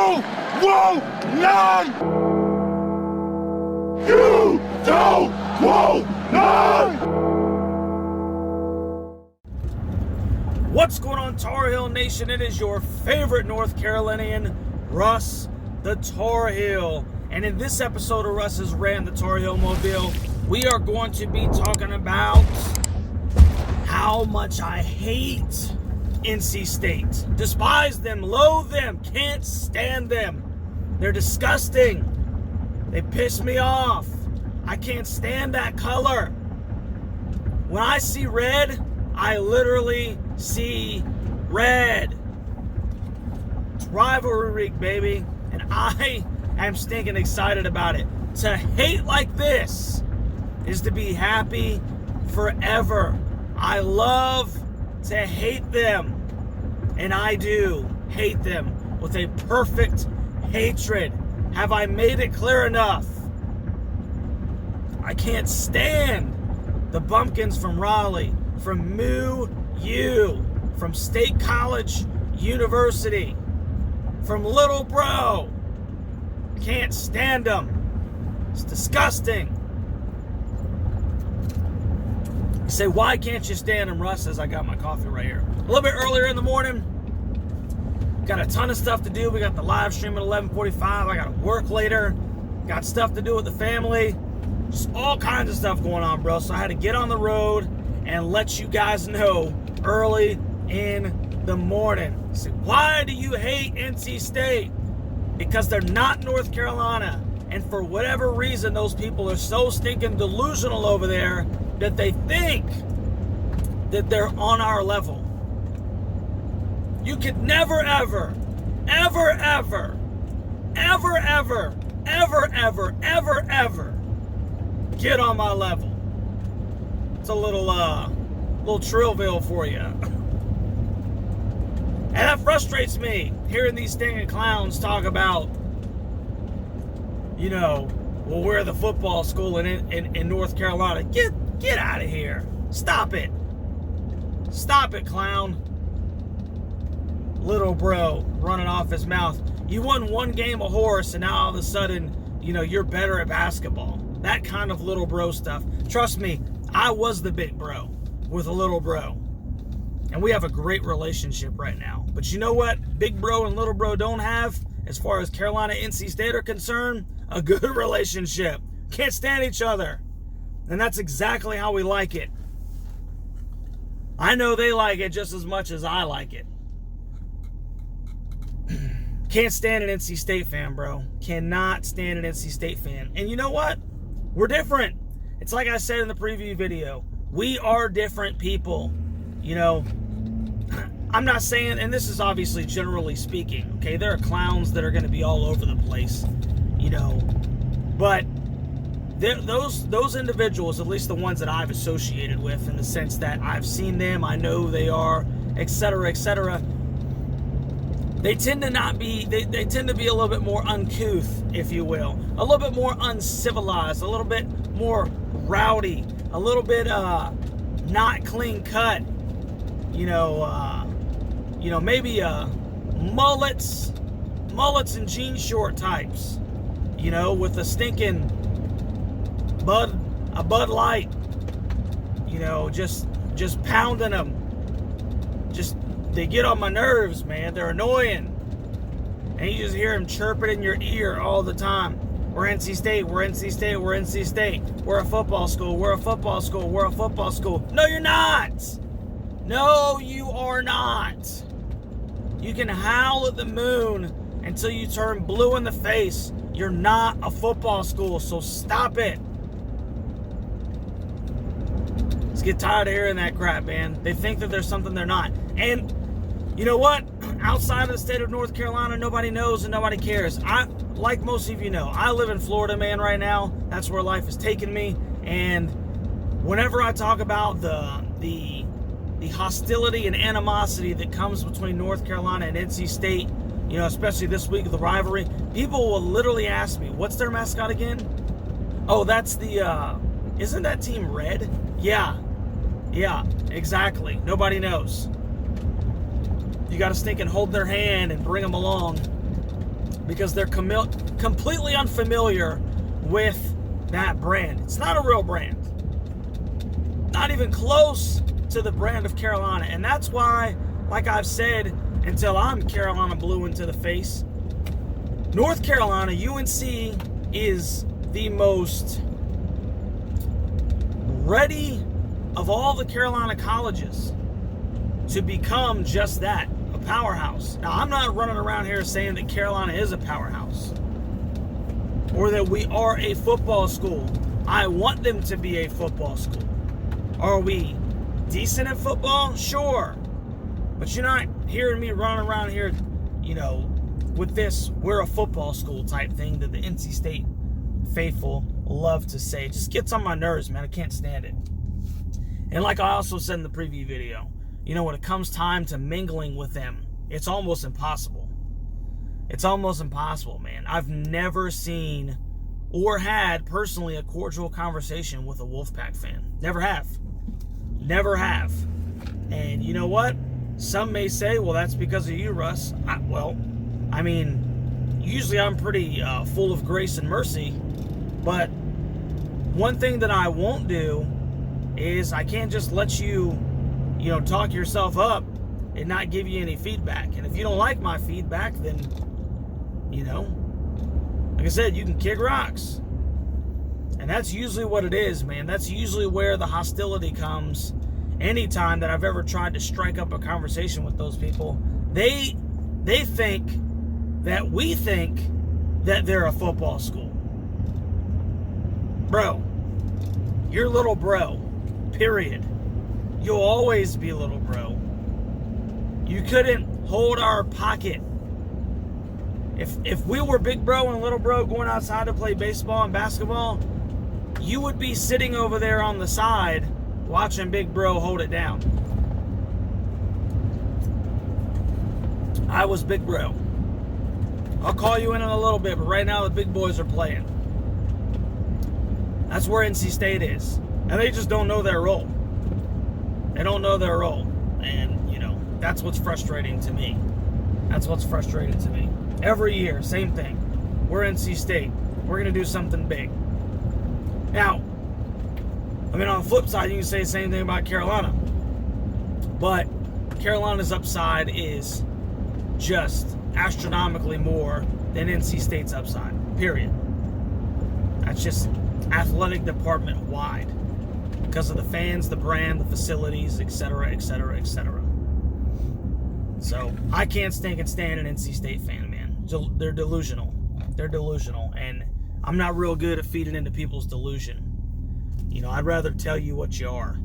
want none! You don't want none! What's going on, Tar Heel Nation? It is your favorite North Carolinian, Russ the Tar Heel. And in this episode of Russ's Rant, the Tar Heel Mobile, we are going to be talking about how much I hate NC State. Despise them, loathe them, can't stand them. They're disgusting. They piss me off. I can't stand that color. When I see red, I literally see red. It's rivalry week, baby, and I am stinking excited about it. To hate like this is to be happy forever. I love to hate them, and I do hate them with a perfect hatred. Have I made it clear enough? I can't stand the bumpkins from Raleigh, from MU, from State College University, from Little Bro. Can't stand them. It's disgusting. You say, why can't you stand them, Russ? As I got my coffee right here. A little bit earlier in the morning. Got a ton of stuff to do. We got the live stream at 11:45. I got to work later. Got stuff to do with the family. Just all kinds of stuff going on, bro. So I had to get on the road and let you guys know early in the morning. So why do you hate NC State? Because they're not North Carolina. And for whatever reason, those people are so stinking delusional over there that they think that they're on our level. You could never, ever, ever, ever, ever, ever, ever, ever, ever, ever get on my level. It's a little Trillville for you. And that frustrates me, hearing these stinging clowns talk about, well, we're the football school in North Carolina. Get out of here. Stop it. Stop it, clown. Little bro running off his mouth. You won one game of horse, and now all of a sudden, you're better at basketball. That kind of little bro stuff. Trust me, I was the big bro with a little bro. And we have a great relationship right now. But you know what big bro and little bro don't have, as far as Carolina NC State are concerned? A good relationship. Can't stand each other. And that's exactly how we like it. I know they like it just as much as I like it. Can't stand an NC State fan, bro. Cannot stand an NC State fan. And you know what? We're different. It's like I said in the preview video. We are different people. I'm not saying, and this is obviously generally speaking, okay? There are clowns that are going to be all over the place, but those individuals, at least the ones that I've associated with, in the sense that I've seen them, I know who they are, etc., etc., they tend to they tend to be a little bit more uncouth, if you will, a little bit more uncivilized, a little bit more rowdy, a little bit not clean cut, maybe mullets and jean short types, with a stinking Bud Light, just pounding them. They get on my nerves, man. They're annoying. And you just hear them chirping in your ear all the time. We're NC State, we're NC State, we're NC State. We're a football school, we're a football school, we're a football school. No, you're not. No, you are not. You can howl at the moon until you turn blue in the face. You're not a football school, so stop it. Let's get tired of hearing that crap, man. They think that there's something they're not. And you know what? Outside of the state of North Carolina, nobody knows and nobody cares. Like most of you know, I live in Florida, man, right now. That's where life has taken me. And whenever I talk about the hostility and animosity that comes between North Carolina and NC State, especially this week of the rivalry, people will literally ask me, what's their mascot again? Oh, that's isn't that team red? Yeah, exactly. Nobody knows. You got to stink and hold their hand and bring them along. because they're completely unfamiliar with that brand. It's not a real brand. Not even close to the brand of Carolina. And that's why, like I've said, until I'm Carolina blue into the face, North Carolina, UNC, is the most ready of all the Carolina colleges to become just that, a powerhouse. Now, I'm not running around here saying that Carolina is a powerhouse or that we are a football school. I want them to be a football school. Are we decent at football? Sure. But you're not hearing me running around here, with this we're a football school type thing that the NC State faithful love to say. It just gets on my nerves, man. I can't stand it. And like I also said in the preview video, when it comes time to mingling with them, it's almost impossible. It's almost impossible, man. I've never seen or had personally a cordial conversation with a Wolfpack fan. Never have. Never have. And you know what? Some may say, well, that's because of you, Russ. Usually I'm pretty full of grace and mercy. But one thing that I won't do is I can't just let you, talk yourself up and not give you any feedback. And if you don't like my feedback, then, like I said, you can kick rocks. And that's usually what it is, man. That's usually where the hostility comes. Anytime that I've ever tried to strike up a conversation with those people, they think that we think that they're a football school. Bro, you're little bro, period. You'll always be little bro. You couldn't hold our pocket. If we were big bro and little bro going outside to play baseball and basketball, you would be sitting over there on the side watching big bro hold it down. I was big bro. I'll call you in a little bit, but right now the big boys are playing. That's where NC State is. And they just don't know their role. They don't know their role. And, that's what's frustrating to me. That's what's frustrating to me. Every year, same thing. We're NC State. We're going to do something big. Now, on the flip side, you can say the same thing about Carolina. But Carolina's upside is just astronomically more than NC State's upside. Period. That's just athletic department wide. Because of the fans, the brand, the facilities, etc., etc., etc. So, I can't stand an NC State fan, man. They're delusional. They're delusional. And I'm not real good at feeding into people's delusion. I'd rather tell you what you are.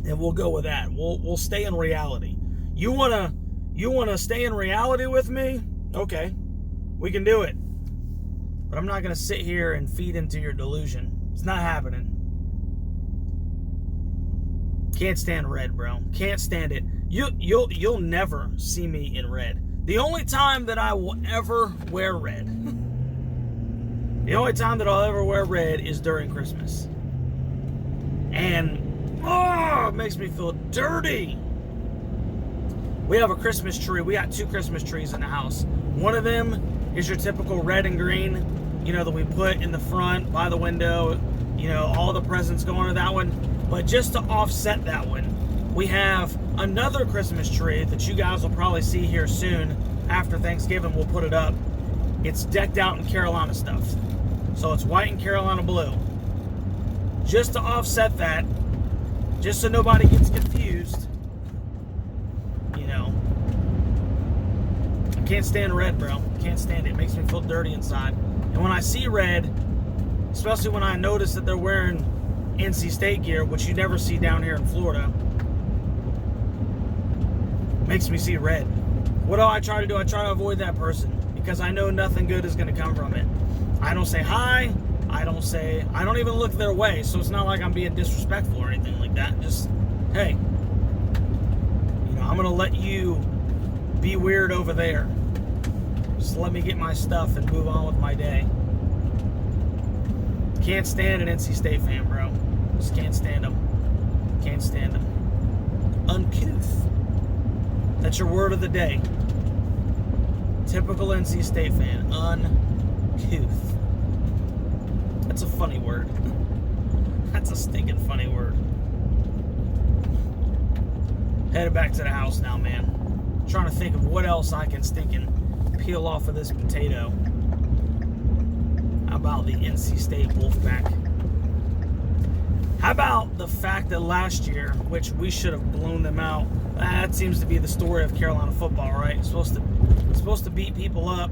And we'll go with that. We'll stay in reality. You wanna stay in reality with me? Okay. We can do it. But I'm not gonna sit here and feed into your delusion. It's not happening. Can't stand red, bro. Can't stand it. You'll never see me in red. The only time that I will ever wear red, the only time that I'll ever wear red is during Christmas. And, it makes me feel dirty. We have a Christmas tree. We got 2 Christmas trees in the house. One of them is your typical red and green, that we put in the front by the window. All the presents go under that one. But just to offset that one, we have another Christmas tree that you guys will probably see here soon. After Thanksgiving, we'll put it up. It's decked out in Carolina stuff. So it's white and Carolina blue. Just to offset that, just so nobody gets confused, I can't stand red, bro. Can't stand it. It makes me feel dirty inside. And when I see red, especially when I notice that they're wearing NC State gear, which you never see down here in Florida, makes me see red. What do I try to do? I try to avoid that person because I know nothing good is going to come from it. I don't say hi. I don't even look their way. So it's not like I'm being disrespectful or anything like that. Just, hey, I'm going to let you be weird over there. Just let me get my stuff and move on with my day. Can't stand an NC State fan, bro. Just can't stand them. Can't stand them. Uncouth. That's your word of the day. Typical NC State fan. Uncouth. That's a funny word. That's a stinking funny word. Headed back to the house now, man. Trying to think of what else I can stinking peel off of this potato. How about the NC State Wolfpack? How about the fact that last year, which we should have blown them out, that seems to be the story of Carolina football, right? Supposed to beat people up,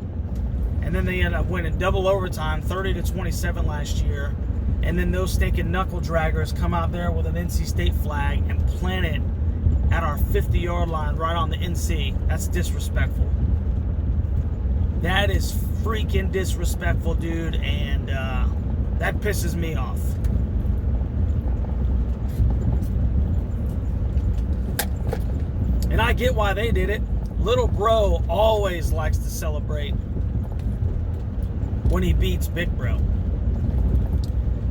and then they end up winning double overtime, 30-27 last year, and then those stinking knuckle draggers come out there with an NC State flag and plant it at our 50-yard line right on the NC. That's disrespectful. That is freaking disrespectful, dude, and that pisses me off. And I get why they did it. Little bro always likes to celebrate when he beats big bro.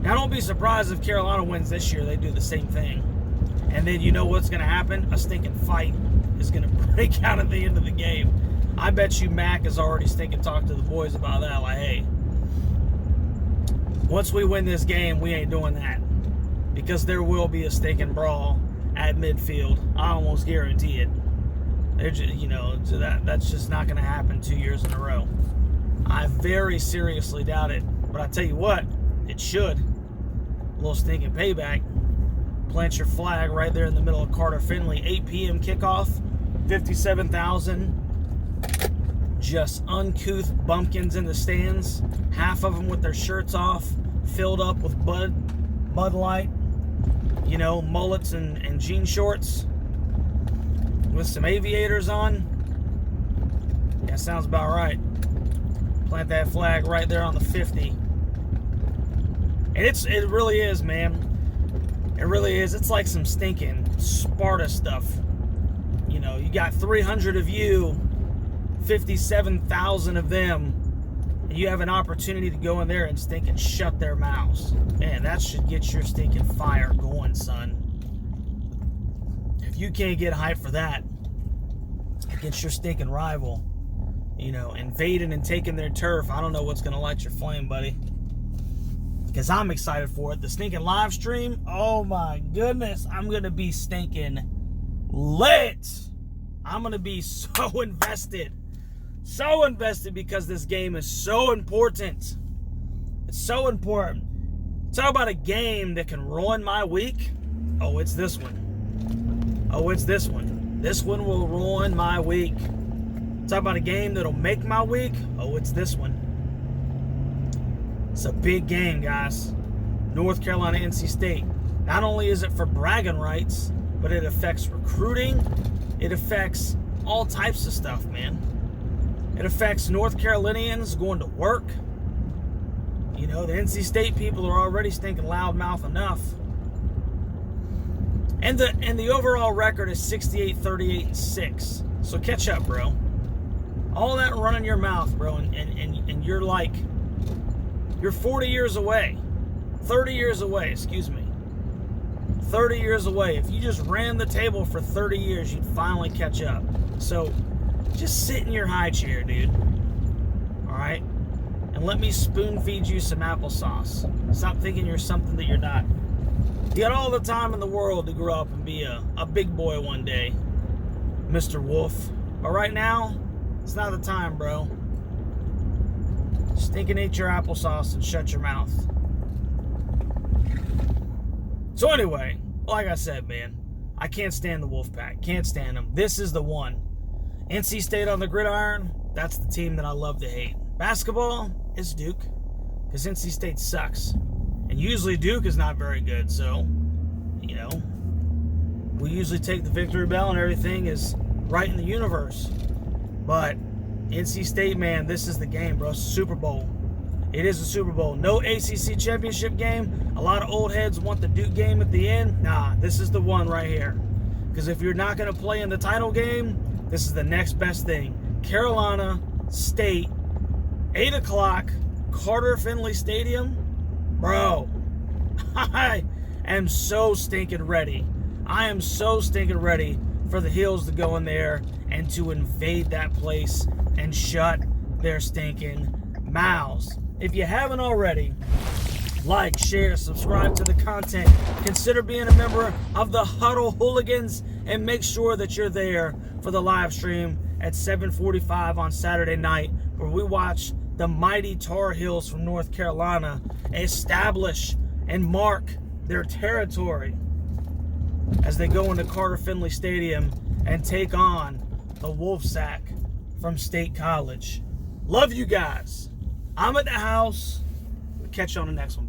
Now, don't be surprised if Carolina wins this year. They do the same thing. And then you know what's going to happen? A stinking fight is going to break out at the end of the game. I bet you Mac has already stinking talked to the boys about that. Like, hey, once we win this game, we ain't doing that. Because there will be a stinking brawl at midfield. I almost guarantee it. They're just, that's just not going to happen 2 years in a row. I very seriously doubt it. But I tell you what, it should. A little stinking payback. Plant your flag right there in the middle of Carter-Finley. 8 p.m. kickoff. 57,000. Just uncouth bumpkins in the stands. Half of them with their shirts off. Filled up with Bud Light. Mullets and jean shorts. With some aviators on. Yeah, sounds about right. Plant that flag right there on the 50. And it really is, man. It really is. It's like some stinking Sparta stuff. You got 300 of you, 57,000 of them, and you have an opportunity to go in there and stinking shut their mouths. Man, that should get your stinking fire going, son. If you can't get hyped for that against your stinking rival, invading and taking their turf, I don't know what's going to light your flame, buddy. Because I'm excited for it. The stinking live stream, oh my goodness, I'm going to be stinking lit. I'm going to be so invested. So invested because this game is so important. It's so important. Talk about a game that can ruin my week. Oh, it's this one. Oh, it's this one. This one will ruin my week. Talk about a game that'll make my week. Oh, it's this one. It's a big game, guys. North Carolina, NC State. Not only is it for bragging rights, but it affects recruiting. It affects all types of stuff, man. It affects North Carolinians going to work. The NC State people are already stinking loudmouth enough. And the overall record is 68, 38, and 6. So catch up, bro. All that running your mouth, bro, and you're like, you're 40 years away. 30 years away, excuse me. 30 years away. If you just ran the table for 30 years, you'd finally catch up. So just sit in your high chair, dude. Alright? And let me spoon feed you some applesauce. Stop thinking you're something that you're not. You got all the time in the world to grow up and be a big boy one day, Mr. Wolf. But right now, it's not the time, bro. Stinking eat your applesauce and shut your mouth. So anyway, like I said, man, I can't stand the Wolfpack. Can't stand them. This is the one. NC State on the gridiron, that's the team that I love to hate. Basketball, it's Duke. Because NC State sucks. And usually Duke is not very good, so, we usually take the victory bell and everything is right in the universe. But NC State, man, this is the game, bro. Super Bowl. It is a Super Bowl. No ACC championship game. A lot of old heads want the Duke game at the end. Nah, this is the one right here. Because if you're not going to play in the title game, this is the next best thing. Carolina State, 8 o'clock, Carter-Finley Stadium. Bro, I am so stinking ready. I am so stinking ready for the Heels to go in there and to invade that place and shut their stinking mouths. If you haven't already, like, share, subscribe to the content. Consider being a member of the Huddle Hooligans, and make sure that you're there for the live stream at 7:45 on Saturday night, where we watch the mighty Tar Heels from North Carolina establish and mark their territory as they go into Carter-Finley Stadium and take on the Wolfsack from State College. Love you guys. I'm at the house. We'll catch you on the next one.